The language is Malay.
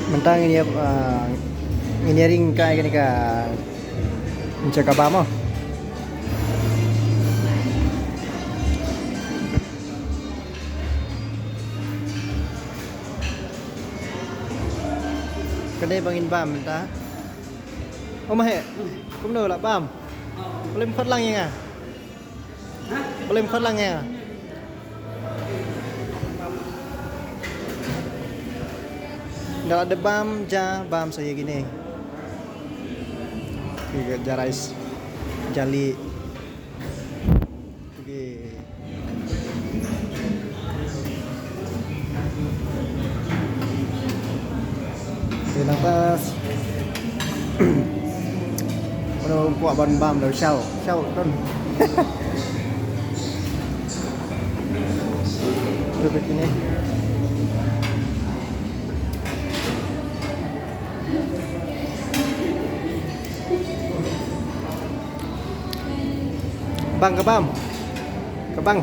Mentang ini engineering ka ini ka mencegah bamo. Kedai bangin bam ta. Oh mah, cũng được là bam. Boleh khot lang ya. Boleh khot lang ya. Nggak ada bam saya gini. Tiga jarais jali. Oke. Di atas. Kalau buat bam dah syau kan. Itu begini. Bang ke bam. Ke bang.